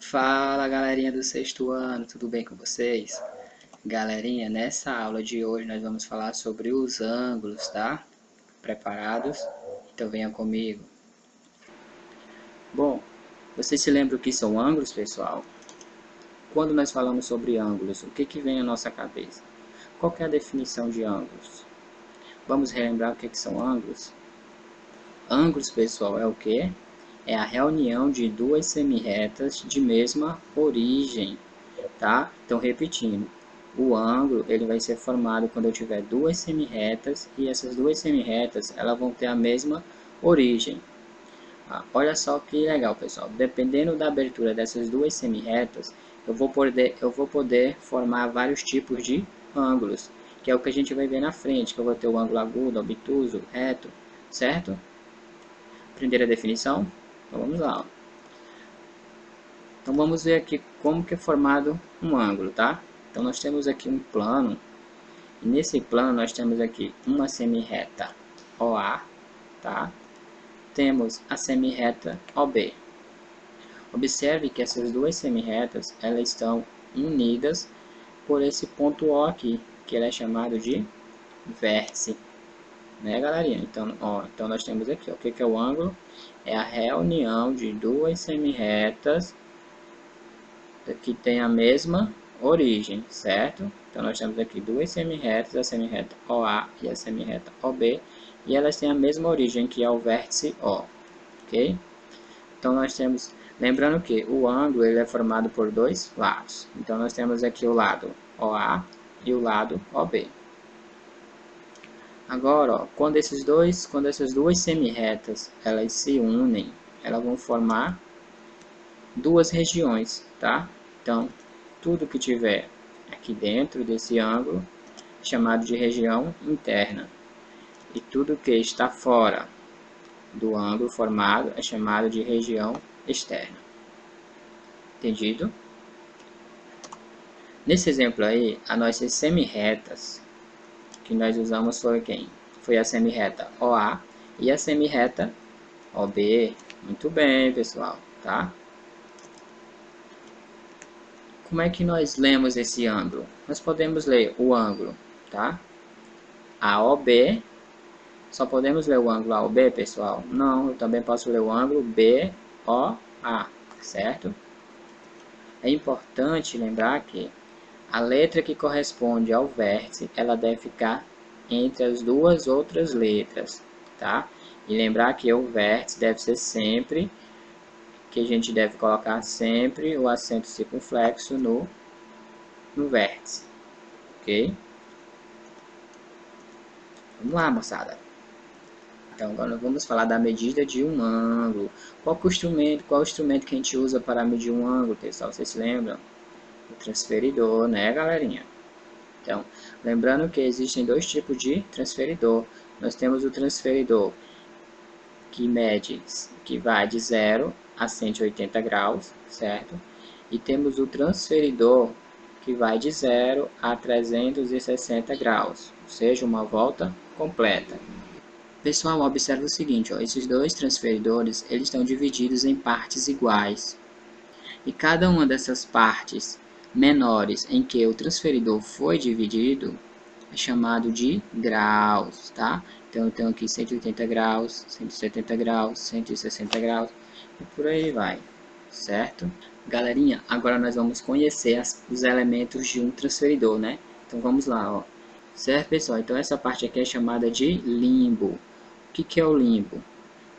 Fala galerinha do sexto ano, tudo bem com vocês? Galerinha, nessa aula de hoje nós vamos falar sobre os ângulos, tá? Preparados? Então venha comigo. Bom, vocês se lembram o que são ângulos, pessoal? Quando nós falamos sobre ângulos, o que vem à nossa cabeça? Qual que é a definição de ângulos? Vamos relembrar o que são ângulos? Ângulos, pessoal, é o que? É a reunião de duas semirretas de mesma origem, tá? Então, repetindo, o ângulo ele vai ser formado quando eu tiver duas semirretas e essas duas semirretas elas vão ter a mesma origem. Olha só que legal, pessoal. Dependendo da abertura dessas duas semirretas, eu vou poder formar vários tipos de ângulos, que é o que a gente vai ver na frente, que eu vou ter o ângulo agudo, obtuso, reto, certo? Primeira definição? Então vamos lá. Então vamos ver aqui como que é formado um ângulo, tá? Então nós temos aqui um plano, e nesse plano nós temos aqui uma semirreta OA, tá? Temos a semirreta OB. Observe que essas duas semirretas, elas estão unidas por esse ponto O aqui, que ele é chamado de vértice, né, galerinha? Então, então nós temos aqui, ó, o que é o ângulo? É a reunião de duas semirretas que tem a mesma origem, certo? Então nós temos aqui duas semirretas, a semirreta OA e a semirreta OB, e elas têm a mesma origem, que é o vértice O, ok? Então nós temos, lembrando que o ângulo ele é formado por dois lados. Então nós temos aqui o lado OA e o lado OB. Agora, ó, quando essas duas semirretas elas se unem, elas vão formar duas regiões, tá? Então, tudo que tiver aqui dentro desse ângulo é chamado de região interna. E tudo que está fora do ângulo formado é chamado de região externa. Entendido? Nesse exemplo aí, as nossas semirretas que nós usamos foi quem? Foi a semirreta OA e a semirreta OB. Muito bem, pessoal, tá? Como é que nós lemos esse ângulo? Nós podemos ler o ângulo, tá? AOB. Só podemos ler o ângulo AOB, pessoal? Não, eu também posso ler o ângulo BOA, certo? É importante lembrar que a letra que corresponde ao vértice, ela deve ficar entre as duas outras letras, tá? E lembrar que o vértice deve ser sempre, que a gente deve colocar sempre o acento circunflexo no vértice, ok? Vamos lá, moçada. Então, agora vamos falar da medida de um ângulo. Qual o instrumento que a gente usa para medir um ângulo, pessoal? Vocês se lembram? O transferidor, né, galerinha? Então, lembrando que existem dois tipos de transferidor. Nós temos o transferidor que mede, que vai de 0 a 180 graus, certo? E temos o transferidor que vai de 0 a 360 graus, ou seja, uma volta completa. Pessoal, observe o seguinte, ó, esses dois transferidores eles estão divididos em partes iguais. E cada uma dessas partes menores em que o transferidor foi dividido é chamado de graus, tá? Então eu tenho aqui 180 graus, 170 graus, 160 graus e por aí vai, certo? Galerinha, agora nós vamos conhecer os elementos de um transferidor, né? Então vamos lá, ó. Certo, pessoal? Então essa parte aqui é chamada de limbo. O que é o limbo?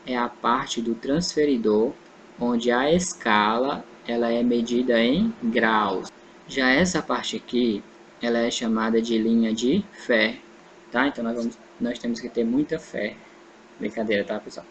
É a parte do transferidor onde a escala ela é medida em graus. Já essa parte aqui, ela é chamada de linha de fé, tá? Então nós temos que ter muita fé. Brincadeira, tá, pessoal?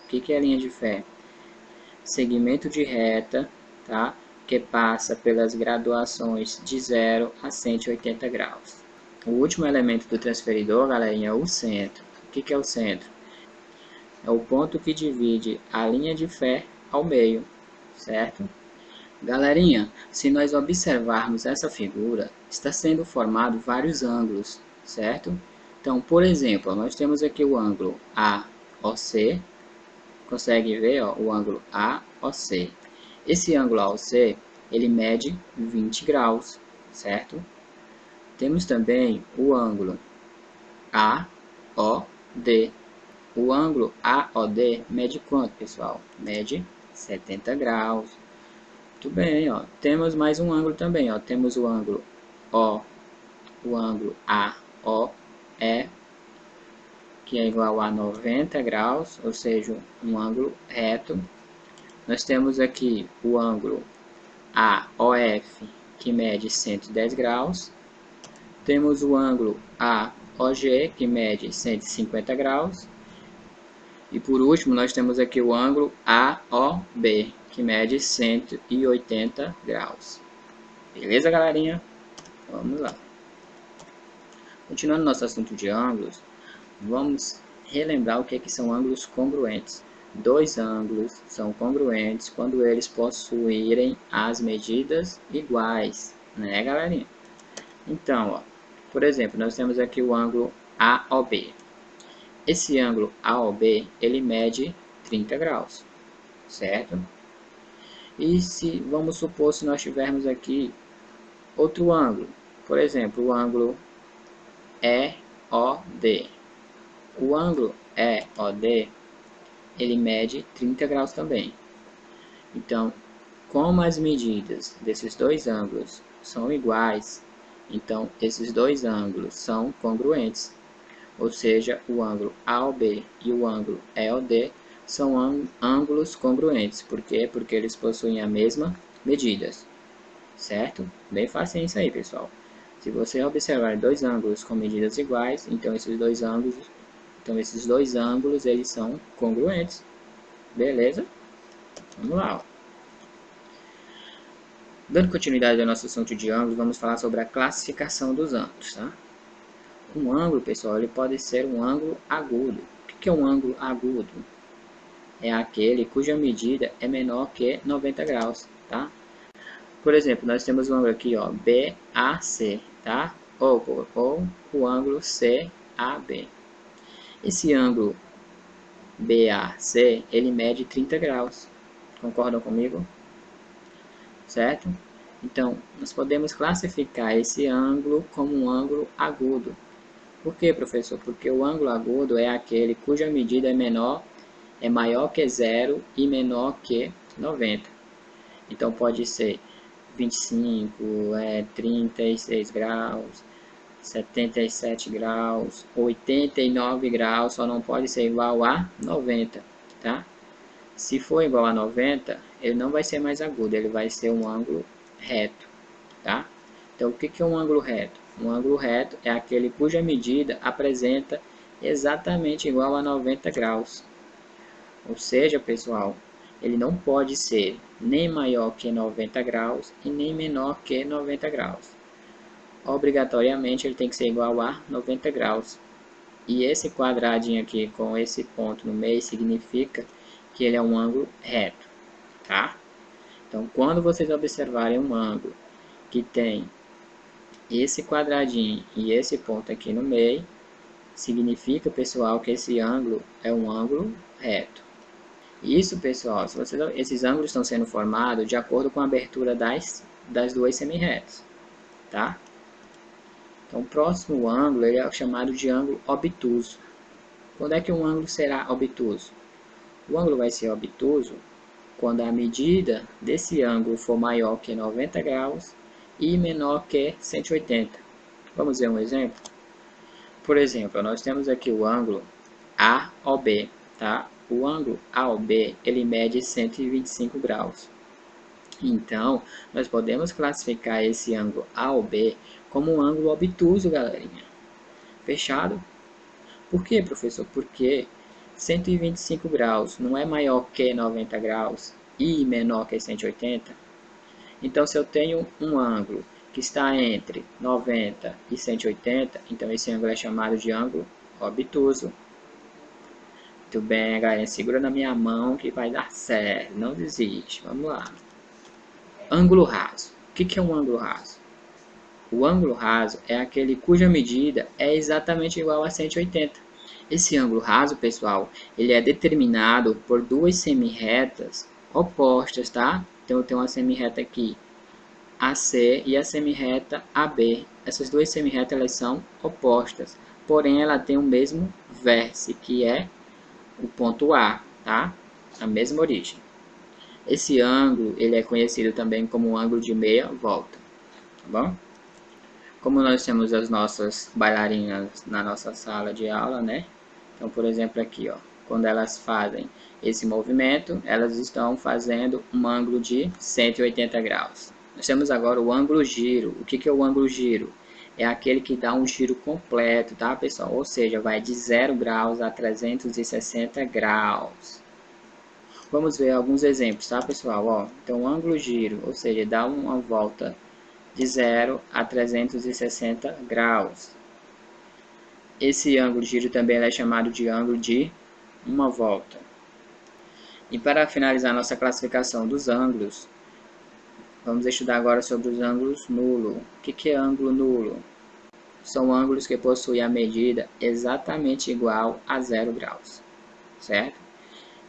O que é linha de fé? Segmento de reta, tá? Que passa pelas graduações de 0 a 180 graus. O último elemento do transferidor, galerinha, é o centro. O que é o centro? É o ponto que divide a linha de fé ao meio, certo? Galerinha, se nós observarmos essa figura, está sendo formado vários ângulos, certo? Então, por exemplo, nós temos aqui o ângulo AOC, consegue ver ó, o ângulo AOC. Esse ângulo AOC, ele mede 20 graus, certo? Temos também o ângulo AOD. O ângulo AOD mede quanto, pessoal? Mede 70 graus. Muito bem, ó. Temos mais um ângulo também, ó. Temos o ângulo AOE, que é igual a 90 graus, ou seja, um ângulo reto. Nós temos aqui o ângulo AOF, que mede 110 graus. Temos o ângulo AOG, que mede 150 graus. E por último, nós temos aqui o ângulo AOB, que mede 180 graus. Beleza, galerinha? Vamos lá. Continuando nosso assunto de ângulos, vamos relembrar o que são ângulos congruentes. Dois ângulos são congruentes quando eles possuírem as medidas iguais, né, galerinha? Então, ó, por exemplo, nós temos aqui o ângulo AOB. Esse ângulo AOB, ele mede 30 graus, certo? E se, vamos supor, se nós tivermos aqui outro ângulo, por exemplo, o ângulo EOD. O ângulo EOD, ele mede 30 graus também. Então, como as medidas desses dois ângulos são iguais, então esses dois ângulos são congruentes. Ou seja, o ângulo AOB e o ângulo EOD são ângulos congruentes. Por quê? Porque eles possuem a mesma medida. Certo? Bem fácil isso aí, pessoal. Se você observar dois ângulos com medidas iguais, então esses dois ângulos eles são congruentes. Beleza? Vamos lá. Ó. Dando continuidade ao nosso assunto de ângulos, vamos falar sobre a classificação dos ângulos, tá? Um ângulo, pessoal, ele pode ser um ângulo agudo. O que é um ângulo agudo? É aquele cuja medida é menor que 90 graus, tá? Por exemplo, nós temos um ângulo aqui, ó, BAC, tá? Ou o ângulo CAB. Esse ângulo BAC, ele mede 30 graus. Concordam comigo? Certo? Então, nós podemos classificar esse ângulo como um ângulo agudo. Por quê, professor? Porque o ângulo agudo é aquele cuja medida é maior que 0 e menor que 90. Então, pode ser 25, 36 graus, 77 graus, 89 graus, só não pode ser igual a 90, tá? Se for igual a 90, ele não vai ser mais agudo, ele vai ser um ângulo reto, tá? Então, o que é um ângulo reto? Um ângulo reto é aquele cuja medida apresenta exatamente igual a 90 graus. Ou seja, pessoal, ele não pode ser nem maior que 90 graus e nem menor que 90 graus. Obrigatoriamente, ele tem que ser igual a 90 graus. E esse quadradinho aqui com esse ponto no meio significa que ele é um ângulo reto, tá? Então, quando vocês observarem um ângulo que tem esse quadradinho e esse ponto aqui no meio, significa, pessoal, que esse ângulo é um ângulo reto. Isso, pessoal, esses ângulos estão sendo formados de acordo com a abertura das duas semirretas, tá? Então, o próximo ângulo ele é chamado de ângulo obtuso. Quando é que um ângulo será obtuso? O ângulo vai ser obtuso quando a medida desse ângulo for maior que 90 graus e menor que 180. Vamos ver um exemplo? Por exemplo, nós temos aqui o ângulo AOB, tá? O ângulo AOB, ele mede 125 graus. Então, nós podemos classificar esse ângulo AOB como um ângulo obtuso, galerinha. Fechado? Por quê, professor? Porque 125 graus não é maior que 90 graus e menor que 180? Então, se eu tenho um ângulo que está entre 90 e 180, então esse ângulo é chamado de ângulo obtuso. Muito bem, galera. Segura na minha mão que vai dar certo. Não desiste. Vamos lá. Ângulo raso. O que é um ângulo raso? O ângulo raso é aquele cuja medida é exatamente igual a 180. Esse ângulo raso, pessoal, ele é determinado por duas semirretas opostas, tá? Então eu tenho uma semirreta aqui AC e a semirreta AB. Essas duas semirretas elas são opostas, porém ela tem o mesmo vértice, que é o ponto A, tá? A mesma origem. Esse ângulo ele é conhecido também como um ângulo de meia volta, tá bom? Como nós temos as nossas bailarinas na nossa sala de aula, né? Então, por exemplo, aqui, ó, quando elas fazem esse movimento, elas estão fazendo um ângulo de 180 graus. Nós temos agora o ângulo giro. O que é o ângulo giro? É aquele que dá um giro completo, tá, pessoal? Ou seja, vai de 0 graus a 360 graus. Vamos ver alguns exemplos, tá, pessoal? Ó, então, o ângulo giro, ou seja, dá uma volta de 0 a 360 graus. Esse ângulo de giro também é chamado de ângulo de uma volta. E para finalizar nossa classificação dos ângulos, vamos estudar agora sobre os ângulos nulos. O que é ângulo nulo? São ângulos que possuem a medida exatamente igual a 0 graus, certo?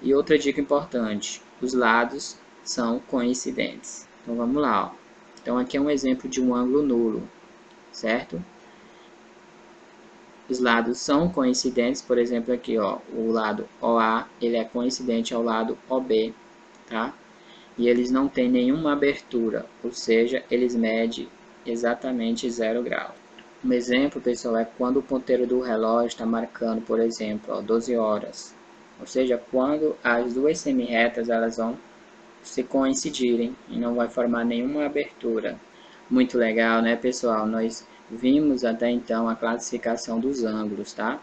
E outra dica importante, os lados são coincidentes. Então vamos lá, ó. Então aqui é um exemplo de um ângulo nulo, certo? Os lados são coincidentes, por exemplo aqui, ó, o lado OA, ele é coincidente ao lado OB, tá? E eles não têm nenhuma abertura, ou seja, eles medem exatamente 0 graus. Um exemplo, pessoal, é quando o ponteiro do relógio está marcando, por exemplo, ó, 12 horas. Ou seja, quando as duas semirretas elas vão se coincidirem e não vai formar nenhuma abertura. Muito legal, né, pessoal? Nós vimos até então a classificação dos ângulos, tá?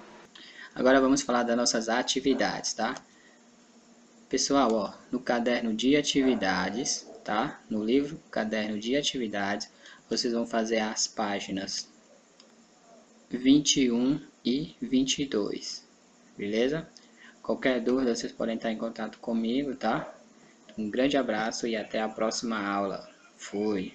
Agora vamos falar das nossas atividades, tá? Pessoal, ó, no caderno de atividades, tá? No livro Caderno de Atividades, vocês vão fazer as páginas 21 e 22, beleza? Qualquer dúvida, vocês podem estar em contato comigo, tá? Um grande abraço e até a próxima aula. Fui!